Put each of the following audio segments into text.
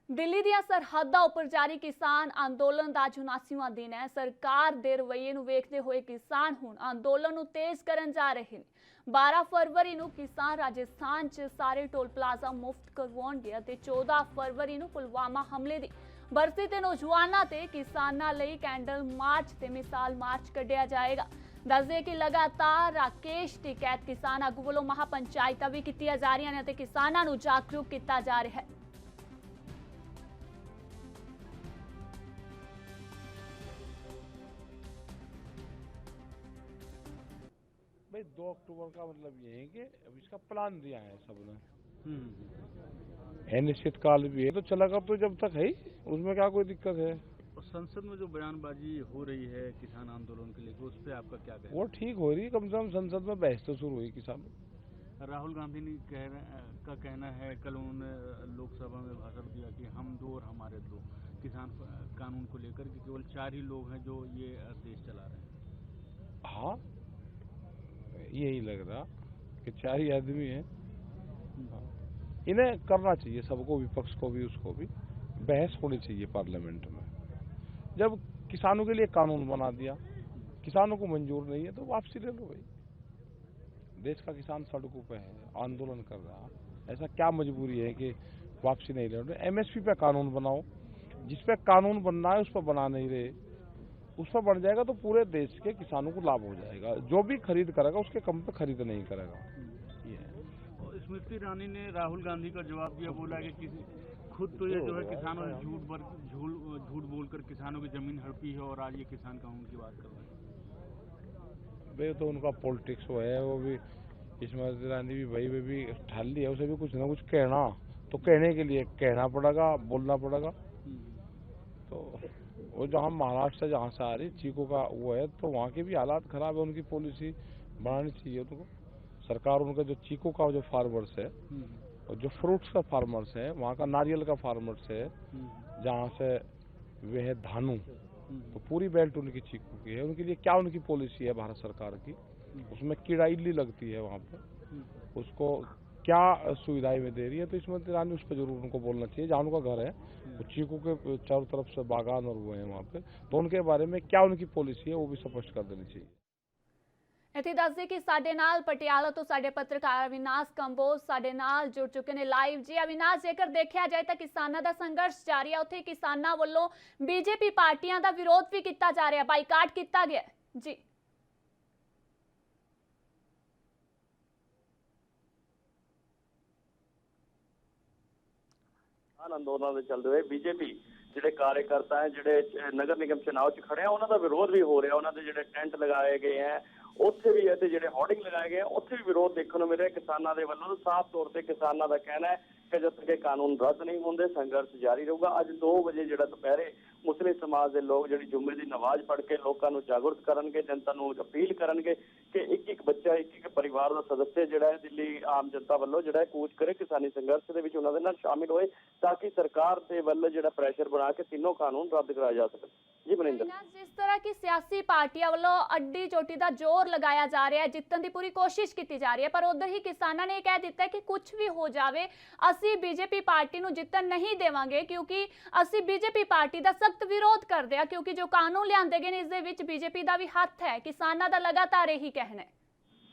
ਦਿੱਲੀ ਦੀਆਂ ਸਰਹੱਦਾਂ ਉੱਪਰ ਜਾਰੀ ਕਿਸਾਨ ਅੰਦੋਲਨ ਦਾ 84ਵਾਂ ਦਿਨ ਹੈ। ਸਰਕਾਰ ਦੇ ਰਵੱਈਏ ਨੂੰ ਵੇਖਦੇ ਹੋਏ ਕਿਸਾਨ ਹੁਣ ਅੰਦੋਲਨ ਨੂੰ ਤੇਜ਼ ਕਰਨ ਜਾ ਰਹੇ ਨੇ। 12 ਫਰਵਰੀ ਨੂੰ ਕਿਸਾਨ ਰਾਜਸਥਾਨ 'ਚ ਸਾਰੇ ਟੋਲ ਪਲਾਜ਼ਾ ਮੁਫਤ ਕਰਵਾਉਣਗੇ ਅਤੇ 14 ਫਰਵਰੀ ਨੂੰ ਪੁਲਵਾਮਾ ਹਮਲੇ ਦੀ ਬਰਸੀ ਤੇ ਨੌਜਵਾਨਾਂ ਤੇ ਕਿਸਾਨਾਂ ਲਈ ਕੈਂਡਲ ਮਾਰਚ ਤੇ ਮਿਸਾਲ ਮਾਰਚ ਕੱਢਿਆ ਜਾਏਗਾ। ਦੱਸਦੇ ਕਿ ਲਗਾਤਾਰ ਰਾਕੇਸ਼ ਟਿਕੈਤ ਕਿਸਾਨ ਆਗੂ ਵੱਲੋਂ ਮਹਾਪੰਚਾਇਤਾਂ ਵੀ ਕੀਤੀਆਂ ਜਾ ਰਹੀਆਂ ਨੇ ਅਤੇ ਕਿਸਾਨਾਂ ਨੂੰ ਜਾਗਰੂਕ ਕੀਤਾ ਜਾ ਰਿਹਾ ਹੈ। भाई 2 अक्टूबर का मतलब ये है कि अब इसका प्लान दिया है सब ने। अनिश्चित काल भी है तो चलेगा, तो जब तक है उसमें क्या कोई दिक्कत है। और संसद में जो बयानबाजी हो रही है किसान आंदोलन के लेकर, उस पर आपका क्या कहना है? वो ठीक हो रही है, कम से कम संसद में बहस तो शुरू हुई किसानों। राहुल गांधी ने का कहना है, कल उन्होंने लोकसभा में भाषण दिया कि हम दो और हमारे दो, किसान कानून को लेकर कि केवल 4 ही लोग हैं जो ये देश चला रहे हैं। हाँ, यही लग रहा कि 4 ही आदमी हैं। इन्हें करना चाहिए सबको, विपक्ष को भी उसको भी बहस होनी चाहिए पार्लियामेंट में। जब किसानों के लिए कानून बना दिया, किसानों को मंजूर नहीं है तो वापसी ले लो भाई। देश का किसान सड़कों पे है, आंदोलन कर रहा, ऐसा क्या मजबूरी है कि वापसी नहीं ले रहे। एमएसपी पे कानून बनाओ, जिस पे कानून बनना है उस पर बना नहीं रहे, उस पर बन जाएगा तो पूरे देश के किसानों को लाभ हो जाएगा। जो भी खरीद करेगा उसके कम पे खरीद नहीं करेगा। ये है। स्मृति ईरानी ने राहुल गांधी का जवाब दिया, बोला कि किसी खुद तो ये जो है किसानों ने झूठ बोलकर किसानों की जमीन हड़पी है और आज ये किसान कानून की बात कर रहे हैं। भाई तो उनका पॉलिटिक्स वो है, वो भी स्मृति ईरानी भी भाई वे भी ठाल लिया, उसे भी कुछ ना कुछ कहना, तो कहने के लिए कहना पड़ेगा, बोलना पड़ेगा। तो वो जहाँ महाराष्ट्र से जहाँ से आ रही चीकू का वो है, तो वहाँ के भी हालात खराब है, उनकी पॉलिसी बनानी चाहिए उनको। सरकार उनका जो चीकू का जो फार्मर्स है और जो फ्रूट्स का फार्मर्स है, वहाँ का नारियल का फार्मर्स है, जहाँ से वे है धानु, तो पूरी बेल्ट उनकी चीकू की है। उनके लिए क्या उनकी पॉलिसी है भारत सरकार की, उसमें कीड़ा इल्ली लगती है वहाँ पे, उसको क्या सुविधाएं में दे रही है। तो इसमें ईरानी उस पर जरूर उनको बोलना चाहिए। जहाँ उनका घर है वो चीकू के चारों तरफ से बागान और वो है वहाँ पे, तो उनके बारे में क्या उनकी पॉलिसी है वो भी स्पष्ट कर देनी चाहिए। ਇੱਥੇ ਦੱਸਦੇ ਕਿ ਸਾਡੇ ਨਾਲ ਪਟਿਆਲਾ ਤੋਂ ਸਾਡੇ ਪੱਤਰਕਾਰ ਅਵਿਨਾਸ਼ ਕੰਬੋਜ ਸਾਡੇ ਨਾਲ ਜੁੜ ਚੁੱਕੇ ਨੇ ਲਾਈਵ। ਜੀ ਅਵਿਨਾਸ਼, ਜੇਕਰ ਦੇਖਿਆ ਜਾਏ ਤਾਂ ਕਿਸਾਨਾਂ ਦਾ ਸੰਘਰਸ਼ ਜਾਰੀ ਹੈ, ਉੱਥੇ ਕਿਸਾਨਾਂ ਵੱਲੋਂ ਬੀਜੇਪੀ ਪਾਰਟੀਆਂ ਦਾ ਵਿਰੋਧ ਵੀ ਕੀਤਾ ਜਾ ਰਿਹਾ, ਬਾਈਕਾਟ ਕੀਤਾ ਗਿਆ ਜੀ। ਅੰਦੋਲਨਾਂ ਦੇ ਚੱਲਦੇ ਹੋਏ ਬੀਜੇਪੀ ਜਿਹੜੇ ਕਾਰਜਕਰਤਾ ਹੈ ਜਿਹੜੇ ਨਗਰ ਨਿਗਮ ਚੁਣਾਵ 'ਚ ਖੜੇ ਆ, ਉਹਨਾਂ ਦਾ ਵਿਰੋਧ ਵੀ ਹੋ ਰਿਹਾ। ਉਹਨਾਂ ਦੇ ਜਿਹੜੇ ਟੈਂਟ ਲਗਾਏ ਗਏ ਹੈ ਉੱਥੇ ਵੀ ਅਤੇ ਜਿਹੜੇ ਹੋਰਡਿੰਗ ਲਗਾਏ ਗਏ ਉੱਥੇ ਵੀ ਵਿਰੋਧ ਦੇਖਣ ਨੂੰ ਮਿਲ ਰਿਹਾ ਕਿਸਾਨਾਂ ਦੇ ਵੱਲੋਂ। ਸਾਫ਼ ਤੌਰ ਤੇ ਕਿਸਾਨਾਂ ਦਾ ਕਹਿਣਾ ਹੈ ਕਿ ਜਦ ਤੱਕ ਇਹ ਕਾਨੂੰਨ ਰੱਦ ਨਹੀਂ ਹੁੰਦੇ ਸੰਘਰਸ਼ ਜਾਰੀ ਰਹੂਗਾ। ਅੱਜ 2 ਵਜੇ ਜਿਹੜਾ ਦੁਪਹਿਰੇ ਮੁਸਲਿਮ ਸਮਾਜ ਦੇ ਲੋਕ ਜਿਹੜੀ ਜੁਮੇ ਦੀ ਨਮਾਜ਼ ਪੜ੍ਹ ਕੇ ਲੋਕਾਂ ਨੂੰ ਜਾਗਰੂਕ ਕਰਨਗੇ, ਜਨਤਾ ਨੂੰ ਅਪੀਲ ਕਰਨਗੇ ਕਿ ਇੱਕ ਬੱਚਾ, ਇੱਕ ਪਰਿਵਾਰ ਦਾ ਸਦੱਸਿਆ ਜਿਹੜਾ ਹੈ ਦਿੱਲੀ ਆਮ ਜਨਤਾ ਵੱਲੋਂ ਜਿਹੜਾ ਕੂਚ ਕਰੇ ਕਿਸਾਨੀ ਸੰਘਰਸ਼ ਦੇ ਵਿੱਚ, ਉਹਨਾਂ ਦੇ ਨਾਲ ਸ਼ਾਮਿਲ ਹੋਏ ਤਾਂ ਕਿ ਸਰਕਾਰ ਦੇ ਵੱਲੋਂ ਜਿਹੜਾ ਪ੍ਰੈਸ਼ਰ ਬਣਾ ਕੇ ਤਿੰਨੋਂ ਕਾਨੂੰਨ ਰੱਦ ਕਰਾਏ ਜਾ ਸਕਣ। ਜੀ ਮਨਿੰਦਰ, ਜਿਸ ਤਰ੍ਹਾਂ ਕਿ ਸਿਆਸੀ ਪਾਰਟੀਆਂ ਵੱਲੋਂ ਅੱਡੀ ਚੋਟੀ ਦਾ ਜ਼ੋਰ ਲਗਾਇਆ ਜਾ ਰਿਹਾ ਹੈ, ਜਿੱਤਣ ਦੀ ਪੂਰੀ ਕੋਸ਼ਿਸ਼ ਕੀਤੀ ਜਾ ਰਹੀ ਹੈ, ਪਰ ਉਧਰ ਹੀ ਕਿਸਾਨਾਂ ਨੇ ਇਹ ਕਹਿ ਦਿੱਤਾ ਕਿ ਕੁਝ ਵੀ ਹੋ ਜਾਵੇ ਅਸੀਂ ਬੀਜੇਪੀ ਪਾਰਟੀ ਨੂੰ ਜਿੱਤਣ ਨਹੀਂ ਦੇਵਾਂਗੇ, ਕਿਉਂਕਿ ਅਸੀਂ ਬੀਜੇਪੀ ਪਾਰਟੀ ਦਾ ਸਖਤ ਵਿਰੋਧ ਕਰਦੇ ਹਾਂ, ਕਿਉਂਕਿ ਜੋ ਕਾਨੂੰਨ ਲਿਆਂਦੇ ਗਏ ਨੇ ਇਸ ਦੇ ਵਿੱਚ ਬੀਜੇਪੀ ਦਾ ਵੀ ਹੱਥ ਹੈ। ਕਿਸਾਨਾਂ ਦਾ ਲਗਾਤਾਰ ਇਹੀ ਕਹਿਣਾ ਹੈ।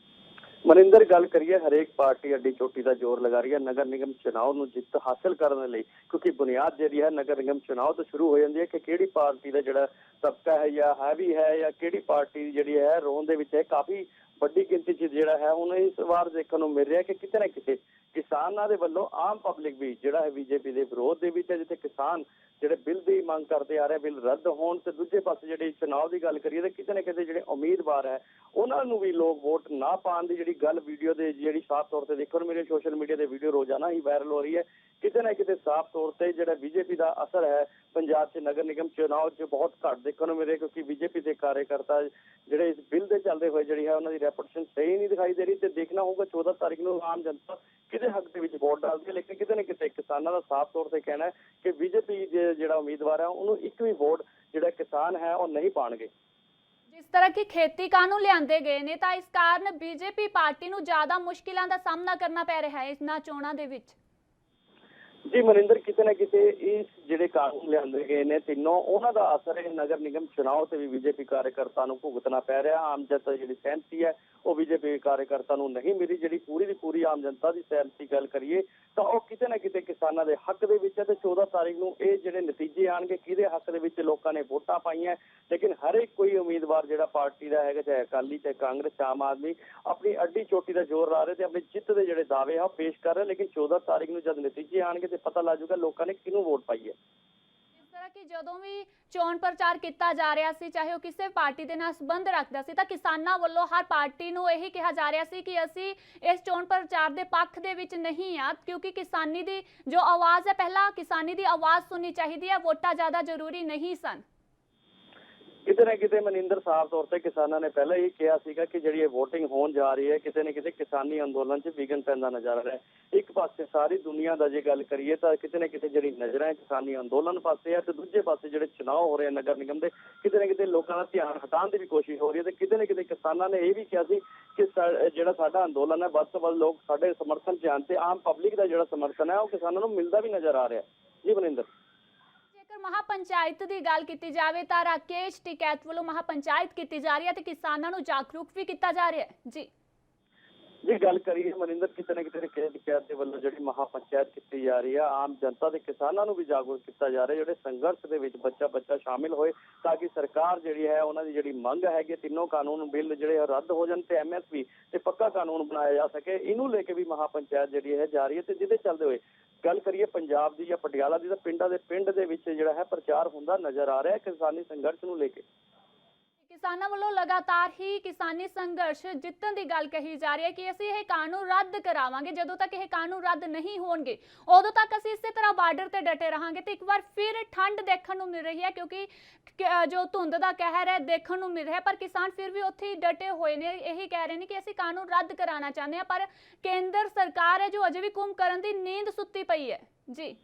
ਮਨਿੰਦਰ, ਗੱਲ ਕਰੀਏ ਹਰੇਕ ਪਾਰਟੀ ਅੱਡੀ ਚੋਟੀ ਦਾ ਜ਼ੋਰ ਲਗਾ ਰਹੀ ਹੈ ਨਗਰ ਨਿਗਮ ਚੁਣਾਵ ਨੂੰ ਜਿੱਤ ਹਾਸਲ ਕਰਨ ਲਈ, ਕਿਉਂਕਿ ਬੁਨਿਆਦ ਜਿਹੜੀ ਹੈ ਨਗਰ ਨਿਗਮ ਚੁਣਾਵ ਤੋਂ ਸ਼ੁਰੂ ਹੋ ਜਾਂਦੀ ਹੈ ਕਿ ਕਿਹੜੀ ਪਾਰਟੀ ਦਾ ਜਿਹੜਾ ਤਬਕਾ ਹੈ ਜਾਂ ਹੈਵੀ ਹੈ ਜਾਂ ਕਿਹੜੀ ਪਾਰਟੀ ਜਿਹੜੀ ਹੈ ਰੋਣ ਦੇ ਵਿੱਚ ਹੈ। ਕਾਫੀ ਵੱਡੀ ਗਿਣਤੀ 'ਚ ਜਿਹੜਾ ਹੈ ਹੁਣ ਇਸ ਵਾਰ ਦੇਖਣ ਨੂੰ ਮਿਲ ਰਿਹਾ ਕਿ ਕਿਤੇ ਨਾ ਕਿਤੇ ਕਿਸਾਨਾਂ ਦੇ ਵੱਲੋਂ ਆਮ ਪਬਲਿਕ ਵੀ ਜਿਹੜਾ ਹੈ ਬੀਜੇਪੀ ਦੇ ਵਿਰੋਧ ਦੇ ਵਿੱਚ ਹੈ, ਜਿੱਥੇ ਕਿਸਾਨ ਜਿਹੜੇ ਬਿੱਲ ਦੀ ਮੰਗ ਕਰਦੇ ਆ ਰਹੇ, ਬਿੱਲ ਰੱਦ ਹੋਣ ਤੇ ਦੂਜੇ ਪਾਸੇ ਜਿਹੜੀ ਚੁਣਾਵ ਦੀ ਗੱਲ ਕਰੀਏ ਤਾਂ ਕਿਤੇ ਨਾ ਕਿਤੇ ਜਿਹੜੇ ਉਮੀਦਵਾਰ ਹੈ ਉਹਨਾਂ ਨੂੰ ਵੀ ਲੋਕ ਵੋਟ ਨਾ ਪਾਉਣ ਦੀ ਜਿਹੜੀ ਗੱਲ ਵੀਡੀਓ ਦੇ ਜਿਹੜੀ ਸਾਫ਼ ਤੌਰ ਤੇ ਦੇਖਣ ਨੂੰ ਮੇਰੇ ਸੋਸ਼ਲ ਮੀਡੀਆ ਦੇ ਵੀਡੀਓ ਰੋਜ਼ਾਨਾ ਹੀ ਵਾਇਰਲ ਹੋ ਰਹੀ ਹੈ। ਕਿਤੇ ਨਾ ਕਿਤੇ ਸਾਫ਼ ਤੌਰ ਤੇ ਜਿਹੜਾ ਬੀਜੇਪੀ ਦਾ ਅਸਰ ਹੈ ਪੰਜਾਬ 'ਚ ਨਗਰ ਨਿਗਮ ਚੁਣਾਵ 'ਚ ਬਹੁਤ ਘੱਟ ਦੇਖਣ ਨੂੰ ਮਿਲ ਰਿਹਾ, ਕਿਉਂਕਿ ਬੀਜੇਪੀ ਦੇ ਕਾਰਜਕਰਤਾ ਜਿਹੜੇ ਇਸ ਬਿੱਲ ਦੇ ਚੱਲਦੇ ਹੋਏ ਜਿਹੜੀ ਹੈ ਉਹਨਾਂ ਦੀ ਰੈਪੂਟੇਸ਼ਨ ਸਹੀ ਨਹੀਂ ਦਿਖਾਈ ਦੇ ਰਹੀ। ਤੇ ਦੇਖਣਾ ਹੋਊਗਾ 14 ਤਾਰੀਖ ਨੂੰ ਆਮ ਜਨਤਾ ਕਿਹਦੇ ਹੱਕ ਦੇ ਵਿੱਚ ਵੋਟ ਡਾਲਦੀ ਹੈ। ਲੇਕਿਨ ਕਿਤੇ ਨਾ ਕਿਤੇ ਕਿਸਾਨਾਂ ਦਾ ਸਾਫ਼ ਤੌਰ ਤੇ ਕਹਿਣਾ ਹੈ ਕਿ ਬੀਜੇਪੀ ਦੇ ਜਿਹੜਾ ਉਮੀਦਵਾਰ ਹੈ ਉਹਨੂੰ ਇੱਕ ਵੀ ਵੋਟ ਜਿਹੜਾ ਕਿਸਾਨ ਹੈ ਉਹ ਨਹੀਂ ਪਾਉਣਗੇ। ਜਿਸ ਤਰ੍ਹਾਂ ਕਿ ਖੇਤੀ ਕਾਨੂੰਨ ਲਿਆਂਦੇ ਗਏ ਨੇ ਤਾਂ ਇਸ ਕਾਰਨ ਬੀਜੇਪੀ ਪਾਰਟੀ ਨੂੰ ਜ਼ਿਆਦਾ ਮੁਸ਼ਕਿਲਾਂ ਦਾ ਸਾਹਮਣਾ ਕਰਨਾ ਪੈ ਰਿਹਾ ਹੈ ਇਹਨਾਂ ਚੋਣਾਂ ਦੇ ਵਿੱਚ। ਜੀ ਮਨਿੰਦਰ, ਕਿਤੇ ਨਾ ਕਿਤੇ ਇਸ ਜਿਹੜੇ ਕਾਨੂੰਨ ਲਿਆਂਦੇ ਗਏ ਨੇ ਤਿੰਨੋਂ, ਉਹਨਾਂ ਦਾ ਅਸਰ ਇਹ ਨਗਰ ਨਿਗਮ ਚੁਣਾਵ ਤੇ ਵੀ ਬੀਜੇਪੀ ਕਾਰਜਕਰਤਾ ਨੂੰ ਭੁਗਤਣਾ ਪੈ ਰਿਹਾ। ਆਮ ਜਨਤਾ ਜਿਹੜੀ ਸਹਿਮਤੀ ਹੈ ਉਹ ਬੀਜੇਪੀ ਕਾਰਜਕਰਤਾ ਨੂੰ ਨਹੀਂ ਮਿਲੀ। ਜਿਹੜੀ ਪੂਰੀ ਦੀ ਪੂਰੀ ਆਮ ਜਨਤਾ ਦੀ ਸਹਿਮਤੀ ਗੱਲ ਕਰੀਏ ਤਾਂ ਉਹ ਕਿਤੇ ਨਾ ਕਿਤੇ ਕਿਸਾਨਾਂ ਦੇ ਹੱਕ ਦੇ ਵਿੱਚ ਹੈ ਤੇ 14 ਤਾਰੀਖ ਨੂੰ ਇਹ ਜਿਹੜੇ ਨਤੀਜੇ ਆਣਗੇ ਕਿਹਦੇ ਹੱਕ ਦੇ ਵਿੱਚ ਲੋਕਾਂ ਨੇ ਵੋਟਾਂ ਪਾਈਆਂ, ਲੇਕਿਨ ਹਰ ਇੱਕ ਕੋਈ ਉਮੀਦਵਾਰ ਜਿਹੜਾ ਪਾਰਟੀ ਦਾ ਹੈਗਾ, ਚਾਹੇ ਅਕਾਲੀ ਚਾਹੇ ਕਾਂਗਰਸ ਆਮ ਆਦਮੀ, ਆਪਣੀ ਅੱਡੀ ਚੋਟੀ ਦਾ ਜ਼ੋਰ ਲਾ ਰਹੇ ਤੇ ਆਪਣੀ ਜਿੱਤ ਦੇ ਜਿਹੜੇ ਦਾਅਵੇ ਆ ਉਹ ਪੇਸ਼ ਕਰ ਰਹੇ। ਲੇਕਿਨ 14 ਤਾਰੀਖ ਨੂੰ ਜਦ ਨਤੀਜੇ ਆਣਗੇ ਤੇ ਪਤਾ ਲੱਗ ਜਾਊਗਾ ਲੋਕਾਂ ਨੇ ਕਿਹਨੂੰ ਵੋਟ ਪਾਈ ਹੈ। ਇਸ ਤਰ੍ਹਾਂ ਕਿ ਜਦੋਂ ਵੀ ਚੋਣ ਪ੍ਰਚਾਰ ਕੀਤਾ ਜਾ ਰਿਹਾ ਸੀ, ਚਾਹੇ ਉਹ ਕਿਸੇ ਪਾਰਟੀ ਦੇ ਨਾਲ ਸੰਬੰਧ ਰੱਖਦਾ ਸੀ, ਤਾਂ ਕਿਸਾਨਾਂ ਵੱਲੋਂ ਹਰ ਪਾਰਟੀ ਨੂੰ ਇਹੀ ਕਿਹਾ ਜਾ ਰਿਹਾ ਸੀ ਕਿ ਅਸੀਂ ਇਸ ਚੋਣ ਪ੍ਰਚਾਰ ਦੇ ਪੱਖ ਦੇ ਵਿੱਚ ਨਹੀਂ ਆ, ਕਿਉਂਕਿ ਕਿਸਾਨੀ ਦੀ ਜੋ ਆਵਾਜ਼ ਹੈ, ਪਹਿਲਾਂ ਕਿਸਾਨੀ ਦੀ ਆਵਾਜ਼ ਸੁਣਨੀ ਚਾਹੀਦੀ ਹੈ, ਵੋਟਾਂ ਜ਼ਿਆਦਾ ਜ਼ਰੂਰੀ ਨਹੀਂ ਸਨ। ਕਿਤੇ ਨਾ ਕਿਤੇ ਮਨਿੰਦਰ, ਸਾਫ਼ ਤੌਰ ਤੇ ਕਿਸਾਨਾਂ ਨੇ ਪਹਿਲਾਂ ਹੀ ਕਿਹਾ ਸੀਗਾ ਕਿ ਜਿਹੜੀ ਇਹ VOTING ਹੋਣ ਜਾ ਰਹੀ ਹੈ ਕਿਤੇ ਨਾ ਕਿਤੇ ਕਿਸਾਨੀ ਅੰਦੋਲਨ 'ਚ ਵਿਘਨ ਪੈਂਦਾ ਨਜ਼ਰ ਆ ਰਿਹਾ ਹੈ। ਇੱਕ ਪਾਸੇ ਸਾਰੀ ਦੁਨੀਆ ਦਾ ਜੇ ਗੱਲ ਕਰੀਏ ਤਾਂ ਕਿਤੇ ਨਾ ਕਿਤੇ ਜਿਹੜੀ ਨਜ਼ਰਾਂ ਹੈ ਕਿਸਾਨੀ ਅੰਦੋਲਨ ਪਾਸੇ ਹੈ ਤੇ ਦੂਜੇ ਪਾਸੇ ਜਿਹੜੇ ਚੁਣਾਵ ਹੋ ਰਹੇ ਨਗਰ ਨਿਗਮ ਦੇ, ਕਿਤੇ ਨਾ ਕਿਤੇ ਲੋਕਾਂ ਦਾ ਧਿਆਨ ਹਟਾਉਣ ਦੀ ਵੀ ਕੋਸ਼ਿਸ਼ ਹੋ ਰਹੀ ਹੈ। ਤੇ ਕਿਤੇ ਨਾ ਕਿਤੇ ਕਿਸਾਨਾਂ ਨੇ ਇਹ ਵੀ ਕਿਹਾ ਸੀ ਕਿ ਜਿਹੜਾ ਸਾਡਾ ਅੰਦੋਲਨ ਹੈ ਵੱਧ ਤੋਂ ਵੱਧ ਲੋਕ ਸਾਡੇ ਸਮਰਥਨ 'ਚ ਆਉਣ ਤੇ ਆਮ ਪਬਲਿਕ ਦਾ ਜਿਹੜਾ ਸਮਰਥਨ ਹੈ ਉਹ ਕਿਸਾਨਾਂ ਨੂੰ ਮਿਲਦਾ ਵੀ ਨਜ਼ਰ ਆ ਰਿਹਾ। ਜੀ ਮਨਿੰਦਰ, ਮਹਾਪੰਚਾਇਤ ਦੀ ਗੱਲ ਕੀਤੀ ਜਾਵੇ ਤਾਂ ਰਾਕੇਸ਼ ਟਿਕੈਤ ਵੱਲੋਂ ਮਹਾਪੰਚਾਇਤ ਕੀਤੀ ਜਾ ਰਹੀ ਹੈ ਤੇ ਕਿਸਾਨਾਂ ਨੂੰ ਜਾਗਰੂਕ ਵੀ ਕੀਤਾ ਜਾ ਰਿਹਾ ਹੈ। ਜੀ ਗੱਲ ਕਰੀਏ ਮਨਿੰਦਰ, ਕਿਤੇ ਨਾ ਕਿਤੇ ਰਾਕੇਸ਼ ਟਿਕੈਤ ਦੇ ਵੱਲੋਂ ਜਿਹੜੀ ਮਹਾਪੰਚਾਇਤ ਕੀਤੀ ਜਾ ਰਹੀ ਹੈ, ਆਮ ਜਨਤਾ ਤੇ ਕਿਸਾਨਾਂ ਨੂੰ ਵੀ ਜਾਗਰੂਕ ਕੀਤਾ ਜਾ ਰਿਹਾ, ਜਿਹੜੇ ਸੰਘਰਸ਼ ਦੇ ਵਿੱਚ ਬੱਚਾ ਸ਼ਾਮਿਲ ਹੋਏ ਤਾਂ ਕਿ ਸਰਕਾਰ ਜਿਹੜੀ ਹੈ ਉਹਨਾਂ ਦੀ ਜਿਹੜੀ ਮੰਗ ਹੈਗੀ ਤਿੰਨੋਂ ਕਾਨੂੰਨ ਬਿੱਲ ਜਿਹੜੇ ਰੱਦ ਹੋ ਜਾਣ ਤੇ MSP ਤੇ ਪੱਕਾ ਕਾਨੂੰਨ ਬਣਾਇਆ ਜਾ ਸਕੇ। ਇਹਨੂੰ ਲੈ ਕੇ ਵੀ ਮਹਾਪੰਚਾਇਤ ਜਿਹੜੀ ਹੈ ਜਾ ਰਹੀ ਹੈ ਤੇ ਜਿਹਦੇ ਚੱਲਦੇ ਹੋਏ ਗੱਲ ਕਰੀਏ ਪੰਜਾਬ ਦੀ ਜਾਂ ਪਟਿਆਲਾ ਦੀ ਤਾਂ ਪਿੰਡ ਦੇ ਵਿੱਚ ਜਿਹੜਾ ਹੈ ਪ੍ਰਚਾਰ ਹੁੰਦਾ ਨਜ਼ਰ ਆ ਰਿਹਾ ਕਿਸਾਨੀ ਸੰਘਰਸ਼ ਨੂੰ ਲੈ ਕੇ। ਕਿਸਾਨਾਂ ਵੱਲੋਂ ਲਗਾਤਾਰ ਹੀ ਕਿਸਾਨੀ ਸੰਘਰਸ਼ ਜਿੱਤਣ ਦੀ ਗੱਲ ਕਹੀ ਜਾ ਰਹੀ ਹੈ ਕਿ ਅਸੀਂ ਇਹ ਕਾਨੂੰਨ ਰੱਦ ਕਰਾਵਾਂਗੇ। ਜਦੋਂ ਤੱਕ ਇਹ ਕਾਨੂੰਨ ਰੱਦ ਨਹੀਂ ਹੋਣਗੇ ਉਦੋਂ ਤੱਕ ਅਸੀਂ ਇਸੇ ਤਰ੍ਹਾਂ ਬਾਰਡਰ ਤੇ ਡਟੇ ਰਹਾਂਗੇ। ਤੇ ਇੱਕ ਵਾਰ ਫਿਰ ਠੰਡ ਦੇਖਣ ਨੂੰ ਮਿਲ ਰਹੀ ਹੈ, ਕਿਉਂਕਿ ਜੋ ਧੁੰਦ ਦਾ ਕਹਿਰ ਹੈ ਦੇਖਣ ਨੂੰ ਮਿਲ ਰਿਹਾ, ਪਰ ਕਿਸਾਨ ਫਿਰ ਵੀ ਉੱਥੇ ਹੀ ਡਟੇ ਹੋਏ ਨੇ। ਇਹੀ ਕਹਿ ਰਹੇ ਨੇ ਕਿ ਅਸੀਂ ਕਾਨੂੰਨ ਰੱਦ ਕਰਾਉਣਾ ਚਾਹੁੰਦੇ ਹਾਂ, ਪਰ ਕੇਂਦਰ ਸਰਕਾਰ ਹੈ ਜੋ ਅਜੇ ਵੀ ਕੁੰਭਕਰਨ ਦੀ ਨੀਂਦ ਸੁੱਤੀ ਪਈ ਹੈ। ਜੀ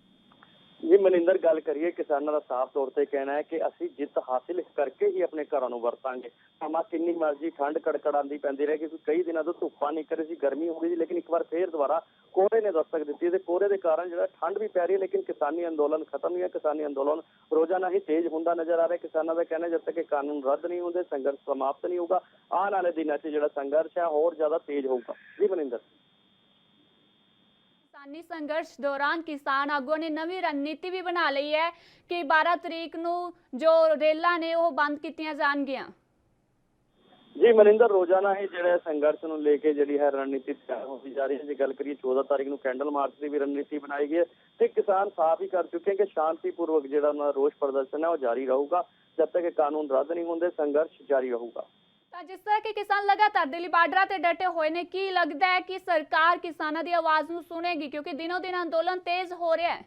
ਮਨਿੰਦਰ, ਗੱਲ ਕਰੀਏ ਕਿਸਾਨਾਂ ਦਾ ਸਾਫ਼ ਤੌਰ ਤੇ ਕਹਿਣਾ ਹੈ ਕਿ ਅਸੀਂ ਜਿੱਤ ਹਾਸਿਲ ਕਰਕੇ ਹੀ ਆਪਣੇ ਘਰਾਂ ਨੂੰ ਵਰਤਾਂਗੇ। ਭਾਵੇਂ ਕਿੰਨੀ ਮਰਜ਼ੀ ਠੰਡ ਕੜਕੜਾਉਂਦੀ ਪੈਂਦੀ ਰਹੇ, ਕਿਉਂਕਿ ਕਈ ਦਿਨਾਂ ਤੋਂ ਧੁੱਪਾਂ ਨਿਕਲ ਰਹੀ ਸੀ, ਗਰਮੀ ਹੋ ਗਈ ਸੀ, ਲੇਕਿਨ ਇੱਕ ਵਾਰ ਫੇਰ ਦੁਬਾਰਾ ਕੋਹਰੇ ਨੇ ਦਸਤਕ ਦਿੱਤੀ ਤੇ ਕੋਹਰੇ ਦੇ ਕਾਰਨ ਜਿਹੜਾ ਠੰਡ ਵੀ ਪੈ ਰਹੀ ਹੈ, ਲੇਕਿਨ ਕਿਸਾਨੀ ਅੰਦੋਲਨ ਖਤਮ ਨਹੀਂ ਹੈ। ਕਿਸਾਨੀ ਅੰਦੋਲਨ ਰੋਜ਼ਾਨਾ ਹੀ ਤੇਜ਼ ਹੁੰਦਾ ਨਜ਼ਰ ਆ ਰਿਹਾ। ਕਿਸਾਨਾਂ ਦਾ ਕਹਿਣਾ ਜਦ ਤੱਕ ਇਹ ਕਾਨੂੰਨ ਰੱਦ ਨਹੀਂ ਹੁੰਦੇ ਸੰਘਰਸ਼ ਸਮਾਪਤ ਨਹੀਂ ਹੋਊਗਾ। ਆਉਣ ਵਾਲੇ ਦਿਨਾਂ 'ਚ ਜਿਹੜਾ ਸੰਘਰਸ਼ ਹੈ ਹੋਰ ਜ਼ਿਆਦਾ ਤੇਜ਼ ਹੋਊਗਾ। ਜੀ ਮਨਿੰਦਰ, ਕਿਸਾਨੀ ਸੰਘਰਸ਼ ਦੌਰਾਨ ਕਿਸਾਨ ਆਗੂਆਂ ਨੇ ਨਵੀਂ ਰਣਨੀਤੀ ਵੀ ਬਣਾ ਲਈ ਹੈ ਕਿ 12 ਤਰੀਕ ਨੂੰ ਜੋ ਰੇਲਾਂ ਨੇ ਉਹ ਬੰਦ ਕੀਤੀਆਂ ਜਾਣਗੀਆਂ। ਜੀ ਮਨਿੰਦਰ, ਰੋਜ਼ਾਨਾ ਹੀ ਜਿਹੜਾ ਸੰਘਰਸ਼ ਨੂੰ ਲੈ ਕੇ ਜਿਹੜੀ ਹੈ ਰਣਨੀਤੀ ਤਿਆਰ ਹੁੰਦੀ ਜਾ ਰਹੀ ਹੈ। ਜੇ ਗੱਲ ਕਰੀਏ 14 ਤਾਰੀਖ ਨੂੰ ਕੈਂਡਲ ਮਾਰਚ ਦੀ ਵੀ ਰਣਨੀਤੀ ਬਣਾਈ ਗਈ ਹੈ ਤੇ ਕਿਸਾਨ ਸਾਫ਼ ਹੀ ਕਰ ਚੁੱਕੇ ਕਿ ਸ਼ਾਂਤੀਪੂਰਵਕ ਜਿਹੜਾ ਉਹਨਾਂ ਦਾ ਰੋਸ ਪ੍ਰਦਰਸ਼ਨ ਹੈ ਉਹ ਜਾਰੀ ਰਹੂਗਾ। ਜਦ ਤੱਕ ਇਹ ਕਾਨੂੰਨ ਰੱਦ ਨਹੀਂ ਹੁੰਦੇ ਸੰਘਰਸ਼ ਜਾਰੀ ਰਹੂਗਾ। ਤਾਂ ਜਿਸ ਤਰ੍ਹਾਂ ਕਿ ਕਿਸਾਨ ਲਗਾਤਾਰ ਦਿੱਲੀ ਬਾਰਡਰਾਂ ਤੇ ਡਟੇ ਹੋਏ ਨੇ, ਕੀ ਲੱਗਦਾ ਹੈ ਕਿ ਸਰਕਾਰ ਕਿਸਾਨਾਂ ਦੀ ਆਵਾਜ਼ ਨੂੰ ਸੁਣੇਗੀ, ਕਿਉਂਕਿ ਦਿਨੋਂ ਦਿਨ ਅੰਦੋਲਨ ਤੇਜ਼ ਹੋ ਰਿਹਾ ਹੈ?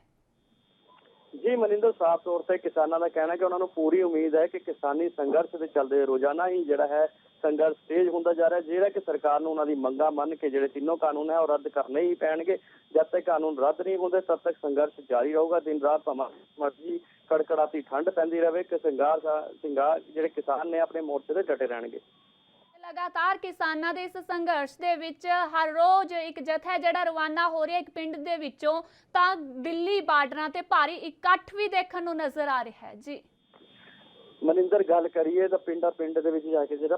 ਜੀ ਮਨਿੰਦਰ, ਸਾਫ਼ ਤੌਰ ਤੇ ਕਿਸਾਨਾਂ ਦਾ ਕਹਿਣਾ ਕਿ ਉਹਨਾਂ ਨੂੰ ਪੂਰੀ ਉਮੀਦ ਹੈ ਕਿ ਕਿਸਾਨੀ ਸੰਘਰਸ਼ ਦੇ ਚੱਲਦੇ ਰੋਜ਼ਾਨਾ ਹੀ ਜਿਹੜਾ ਹੈ ਸੰਘਰਸ਼ ਤੇਜ਼ ਹੁੰਦਾ ਜਾ ਰਿਹਾ, ਜਿਹੜਾ ਕਿ ਸਰਕਾਰ ਨੂੰ ਉਹਨਾਂ ਦੀ ਮੰਗਾਂ ਮੰਨ ਕੇ ਜਿਹੜੇ ਤਿੰਨੋਂ ਕਾਨੂੰਨ ਹੈ ਉਹ ਰੱਦ ਕਰਨੇ ਹੀ ਪੈਣਗੇ। ਜਦ ਤੱਕ ਕਾਨੂੰਨ ਰੱਦ ਨਹੀਂ ਹੁੰਦੇ ਤਦ ਤੱਕ ਸੰਘਰਸ਼ ਜਾਰੀ ਰਹੂਗਾ। ਦਿਨ ਰਾਤ ਭਾਵੇਂ ਮਰਜ਼ੀ ਕੜਕੜਾਤੀ ਠੰਡ ਪੈਂਦੀ ਰਹੇ ਕਿ ਸੰਘਰਸ਼ ਜਿਹੜੇ ਕਿਸਾਨ ਨੇ ਆਪਣੇ ਮੋਰਚੇ ਤੇ ਡਟੇ ਰਹਿਣਗੇ। ਲਗਾਤਾਰ ਕਿਸਾਨਾਂ ਦੇ ਇਸ ਸੰਘਰਸ਼ ਦੇ ਵਿੱਚ ਹਰ ਰੋਜ਼ ਇੱਕ ਜਥਾ ਜਿਹੜਾ ਰਵਾਨਾ ਹੋ ਰਿਹਾ ਇੱਕ ਪਿੰਡ ਦੇ ਵਿੱਚੋਂ, ਤਾਂ ਦਿੱਲੀ ਬਾਰਡਰਾਂ ਤੇ ਭਾਰੀ ਇਕੱਠ ਵੀ ਦੇਖਣ ਨੂੰ ਨਜ਼ਰ ਆ ਰਿਹਾ ਹੈ। ਜੀ ਮਨਿੰਦਰ, ਗੱਲ ਕਰੀਏ ਤਾਂ ਪਿੰਡ ਦੇ ਵਿੱਚ ਜਾ ਕੇ ਜਿਹੜਾ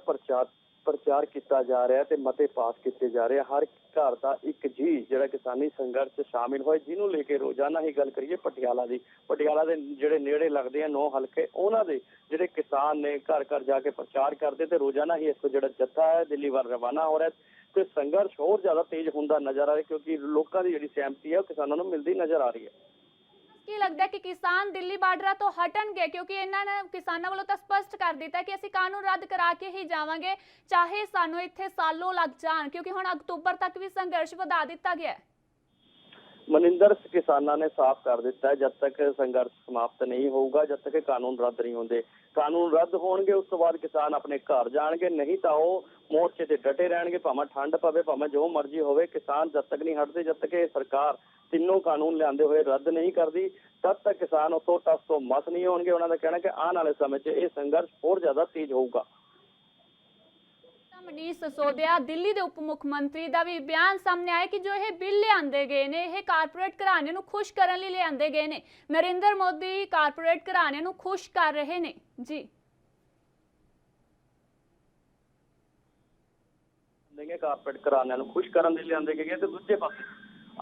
ਪ੍ਰਚਾਰ ਕੀਤਾ ਜਾ ਰਿਹਾ ਤੇ ਮਤੇ ਪਾਸ ਕੀਤੇ ਜਾ ਰਹੇ, ਹਰ ਘਰ ਦਾ ਇੱਕ ਜੀ ਜਿਹੜਾ ਕਿਸਾਨੀ ਸੰਘਰਸ਼ 'ਚ ਸ਼ਾਮਿਲ ਹੋਏ, ਜਿਹਨੂੰ ਲੈ ਕੇ ਰੋਜ਼ਾਨਾ ਹੀ ਗੱਲ ਕਰੀਏ ਪਟਿਆਲਾ ਦੇ ਜਿਹੜੇ ਨੇੜੇ ਲੱਗਦੇ ਆ 9 ਹਲਕੇ, ਉਹਨਾਂ ਦੇ ਜਿਹੜੇ ਕਿਸਾਨ ਨੇ ਘਰ ਜਾ ਕੇ ਪ੍ਰਚਾਰ ਕਰਦੇ ਤੇ ਰੋਜ਼ਾਨਾ ਹੀ ਇਸ ਜਿਹੜਾ ਜੱਥਾ ਹੈ ਦਿੱਲੀ ਵੱਲ ਰਵਾਨਾ ਹੋ ਰਿਹਾ ਤੇ ਸੰਘਰਸ਼ ਹੋਰ ਜ਼ਿਆਦਾ ਤੇਜ਼ ਹੁੰਦਾ ਨਜ਼ਰ ਆ ਰਿਹਾ, ਕਿਉਂਕਿ ਲੋਕਾਂ ਦੀ ਜਿਹੜੀ ਸਹਿਮਤੀ ਹੈ ਉਹ ਕਿਸਾਨਾਂ ਨੂੰ ਮਿਲਦੀ ਨਜ਼ਰ ਆ ਰਹੀ ਹੈ। ਕੀ ਲੱਗਦਾ ਕਿ ਕਿਸਾਨ ਦਿੱਲੀ ਬਾਰਡਰਾਂ ਤੋਂ ਹਟਣਗੇ, ਕਿਉਂਕਿ ਇਹਨਾਂ ਨੇ ਕਿਸਾਨਾਂ ਵੱਲੋਂ ਤਾਂ ਸਪਸ਼ਟ ਕਰ ਦਿੱਤਾ ਕਿ ਅਸੀਂ ਕਾਨੂੰਨ ਰੱਦ ਕਰਾ ਕੇ ਹੀ ਜਾਵਾਂਗੇ, ਚਾਹੇ ਸਾਨੂੰ ਇੱਥੇ ਸਾਲੋਂ ਲੱਗ ਜਾਣ, ਕਿਉਂਕਿ ਹੁਣ ਅਕਤੂਬਰ ਤੱਕ ਵੀ ਸੰਘਰਸ਼ ਵਧਾ ਦਿੱਤਾ ਗਿਆ ਹੈ। ਮਨਿੰਦਰ, ਕਿਸਾਨਾਂ ਨੇ ਸਾਫ਼ ਕਰ ਦਿੱਤਾ ਹੈ ਜਦ ਤੱਕ ਸੰਘਰਸ਼ ਸਮਾਪਤ ਨਹੀਂ ਹੋਊਗਾ, ਜਦ ਤੱਕ ਕਾਨੂੰਨ ਰੱਦ ਨਹੀਂ ਹੁੰਦੇ। ਕਾਨੂੰਨ ਰੱਦ ਹੋਣਗੇ ਉਸ ਤੋਂ ਬਾਅਦ ਕਿਸਾਨ ਆਪਣੇ ਘਰ ਜਾਣਗੇ, ਨਹੀਂ ਤਾਂ ਉਹ ਮੋਰਚੇ ਤੇ ਡਟੇ ਰਹਿਣਗੇ। ਭਾਵੇਂ ਠੰਡ ਪਵੇ, ਭਾਵੇਂ ਜੋ ਮਰਜ਼ੀ ਹੋਵੇ, ਕਿਸਾਨ ਜਦ ਤੱਕ ਨਹੀਂ ਹਟਦੇ, ਜਦ ਤੱਕ ਇਹ ਸਰਕਾਰ ਤਿੰਨੋਂ ਕਾਨੂੰਨ ਲਿਆਂਦੇ ਹੋਏ ਰੱਦ ਨਹੀਂ ਕਰਦੀ, ਤਦ ਤੱਕ ਕਿਸਾਨ ਉੱਥੋਂ ਟਸ ਤੋਂ ਮਸ ਨਹੀਂ ਹੋਣਗੇ। ਉਹਨਾਂ ਦਾ ਕਹਿਣਾ ਕਿ ਆਉਣ ਵਾਲੇ ਸਮੇਂ 'ਚ ਇਹ ਸੰਘਰਸ਼ ਹੋਰ ਜ਼ਿਆਦਾ ਤੇਜ਼ ਹੋਊਗਾ। ਮਨੀਸ਼ ਸਿਸੋਦੀਆ ਦਿੱਲੀ ਦੇ ਉਪ ਮੁੱਖ ਮੰਤਰੀ ਦਾ ਵੀ ਬਿਆਨ ਸਾਹਮਣੇ ਆਇਆ ਕਿ ਜੋ ਇਹ ਬਿੱਲ ਲਿਆਂਦੇ ਗਏ ਨੇ ਇਹ ਕਾਰਪੋਰੇਟ ਘਰਾਣੇ ਨੂੰ ਖੁਸ਼ ਕਰਨ ਲਈ ਲਿਆਂਦੇ ਗਏ ਨੇ। ਨਰਿੰਦਰ ਮੋਦੀ ਕਾਰਪੋਰੇਟ ਘਰਾਣੇ ਨੂੰ ਖੁਸ਼ ਕਰ ਰਹੇ ਨੇ ਜੀ। ਲੈਂਗੇ ਕਾਰਪੋਰੇਟ ਘਰਾਣਿਆਂ ਨੂੰ ਖੁਸ਼ ਕਰਨ ਦੇ ਲਿਆਂਦੇ ਗਏ ਤੇ ਦੂਜੇ ਪਾਸੇ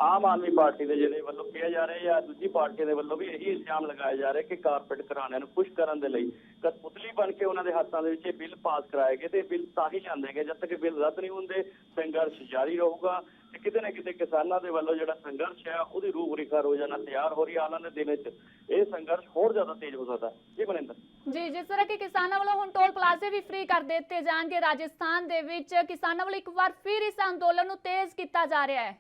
ਆਮ ਆਦਮੀ ਪਾਰਟੀ ਦੇ ਜਿਹੜੇ ਵੱਲੋਂ ਕਿਹਾ ਜਾ ਰਿਹਾ ਜਾਂ ਦੂਜੀ ਪਾਰਟੀ ਦੇ ਵੱਲੋਂ ਵੀ ਇਹੀ ਇਲਜ਼ਾਮ ਲਗਾਇਆ ਜਾ ਰਿਹਾ ਕਿ ਕਾਰਪੋਰੇਟ ਘਰਾਣਿਆਂ ਨੂੰ ਖੁਸ਼ ਕਰਨ ਦੇ ਲਈ ਕਠਪੁਤਲੀ ਬਣ ਕੇ ਉਹਨਾਂ ਦੇ ਹੱਥਾਂ ਦੇ ਵਿੱਚ ਇਹ ਬਿੱਲ ਪਾਸ ਕਰਾਏ ਗਏ ਤੇ ਬਿੱਲ ਤਾਂ ਹੀ ਲਿਆਂਦੇ ਗਏ ਜਦ ਤੱਕ ਬਿੱਲ ਰੱਦ ਨਹੀਂ ਹੁੰਦੇ ਸੰਘਰਸ਼ ਜਾਰੀ ਰਹੂਗਾ ਤੇ ਕਿਤੇ ਨਾ ਕਿਤੇ ਕਿਸਾਨਾਂ ਦੇ ਵੱਲੋਂ ਜਿਹੜਾ ਸੰਘਰਸ਼ ਹੈ ਉਹਦੀ ਰੂਪਰੇਖਾ ਰੋਜ਼ਾਨਾ ਤਿਆਰ ਹੋ ਰਹੀ ਆਉਣ ਵਾਲੇ ਦਿਨ ਵਿੱਚ ਇਹ ਸੰਘਰਸ਼ ਹੋਰ ਜ਼ਿਆਦਾ ਤੇਜ਼ ਹੋ ਸਕਦਾ ਜੀ। ਮਨਿੰਦਰ ਜੀ, ਜਿਸ ਤਰ੍ਹਾਂ ਕਿ ਕਿਸਾਨਾਂ ਵੱਲੋਂ ਹੁਣ ਟੋਲ ਪਲਾਜ਼ੇ ਵੀ ਫ੍ਰੀ ਕਰ ਦਿੱਤੇ ਜਾਣਗੇ ਰਾਜਸਥਾਨ ਦੇ ਵਿੱਚ, ਕਿਸਾਨਾਂ ਵੱਲੋਂ ਇੱਕ ਵਾਰ ਫਿਰ ਇਸ ਅੰਦੋਲਨ ਨੂੰ ਤੇਜ਼ ਕੀਤਾ ਜਾ ਰਿਹਾ ਹੈ।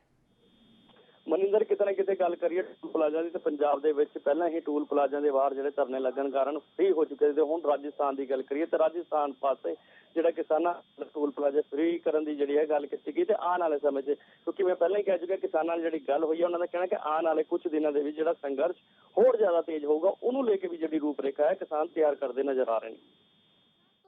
ਮਨਿੰਦਰ ਕਿਤੇ ਨਾ ਕਿਤੇ ਗੱਲ ਕਰੀਏ ਟੂਲ ਪਲਾਜ਼ਾ ਦੀ ਤਾਂ ਪੰਜਾਬ ਦੇ ਵਿੱਚ ਪਹਿਲਾਂ ਹੀ ਟੂਲ ਪਲਾਜ਼ਾ ਦੇ ਬਾਹਰ ਜਿਹੜੇ ਧਰਨੇ ਲੱਗਣ ਕਾਰਨ ਫ੍ਰੀ ਹੋ ਚੁੱਕੇ ਸੀ ਤੇ ਹੁਣ ਰਾਜਸਥਾਨ ਦੀ ਗੱਲ ਕਰੀਏ ਤਾਂ ਰਾਜਸਥਾਨ ਪਾਸੇ ਜਿਹੜਾ ਕਿਸਾਨਾਂ ਟੂਲ ਪਲਾਜ਼ਾ ਫ੍ਰੀ ਕਰਨ ਦੀ ਜਿਹੜੀ ਹੈ ਗੱਲ ਕੀਤੀ ਗਈ ਤੇ ਆਉਣ ਵਾਲੇ ਸਮੇਂ 'ਚ ਕਿਉਂਕਿ ਮੈਂ ਪਹਿਲਾਂ ਹੀ ਕਹਿ ਚੁੱਕਿਆ ਕਿਸਾਨਾਂ ਨਾਲ ਜਿਹੜੀ ਗੱਲ ਹੋਈ ਹੈ ਉਹਨਾਂ ਦਾ ਕਹਿਣਾ ਕਿ ਆਉਣ ਵਾਲੇ ਕੁਝ ਦਿਨਾਂ ਦੇ ਵਿੱਚ ਜਿਹੜਾ ਸੰਘਰਸ਼ ਹੋਰ ਜ਼ਿਆਦਾ ਤੇਜ਼ ਹੋਊਗਾ ਉਹਨੂੰ ਲੈ ਕੇ ਵੀ ਜਿਹੜੀ ਰੂਪਰੇਖਾ ਹੈ ਕਿਸਾਨ ਤਿਆਰ ਕਰਦੇ ਨਜ਼ਰ ਆ ਰਹੇ ਨੇ।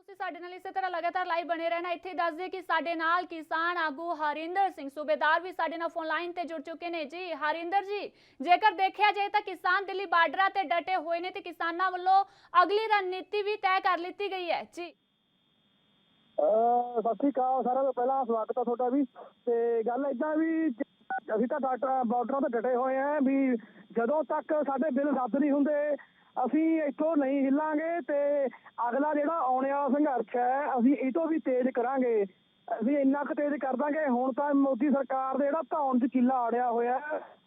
ਸਾਡੇ ਨਾਲ ਇਸੇ ਤਰ੍ਹਾਂ ਲਗਾਤਾਰ ਲਾਈਵ ਬਣੇ ਰਹਿਣਾ। ਇੱਥੇ ਦੱਸ ਦੇ ਕਿ ਸਾਡੇ ਨਾਲ ਕਿਸਾਨ ਆਗੂ ਹਰਿੰਦਰ ਸਿੰਘ ਸੂਬੇਦਾਰ ਵੀ ਸਾਡੇ ਨਾਲ ਫੋਨ ਲਾਈਨ ਤੇ ਜੁੜ ਚੁੱਕੇ ਨੇ ਜੀ। ਹਰਿੰਦਰ ਜੀ, ਜੇਕਰ ਦੇਖਿਆ ਜਾਏ ਤਾਂ ਕਿਸਾਨ ਦਿੱਲੀ ਬਾਰਡਰਾਂ ਤੇ ਡਟੇ ਹੋਏ ਨੇ ਤੇ ਕਿਸਾਨਾਂ ਵੱਲੋਂ ਅਗਲੀ ਰਣਨੀਤੀ ਵੀ ਤੈਅ ਕਰ ਲਿੱਤੀ ਗਈ ਹੈ ਜੀ। ਸਤਿ ਸ਼੍ਰੀ ਅਕਾਲ ਸਾਰਿਆਂ ਤੋਂ ਪਹਿਲਾਂ ਸਵਾਗਤ ਹੈ ਤੁਹਾਡਾ ਵੀ। ਤੇ ਗੱਲ ਏਦਾਂ ਵੀ ਅਸੀਂ ਤਾਂ ਬਾਰਡਰਾਂ ਤੇ ਡਟੇ ਹੋਏ ਆ ਵੀ ਜਦੋਂ ਤੱਕ ਸਾਡੇ ਬਿੱਲ ਰੱਦ ਨਹੀਂ ਹੁੰਦੇ ਅਸੀਂ ਇੱਥੋਂ ਨਹੀਂ ਹਿੱਲਾਂਗੇ ਤੇ ਅਗਲਾ ਜਿਹੜਾ ਆਉਣ ਵਾਲਾ ਸੰਘਰਸ਼ ਹੈ ਅਸੀਂ ਇਹ ਤੋਂ ਵੀ ਤੇਜ਼ ਕਰਾਂਗੇ। ਅਸੀਂ ਇੰਨਾ ਕੁ ਤੇਜ਼ ਕਰ ਦਾਂਗੇ। ਹੁਣ ਤਾਂ ਮੋਦੀ ਸਰਕਾਰ ਦੇ ਜਿਹੜਾ ਧੌਣ 'ਚ ਚੀਲਾ ਆੜਿਆ ਹੋਇਆ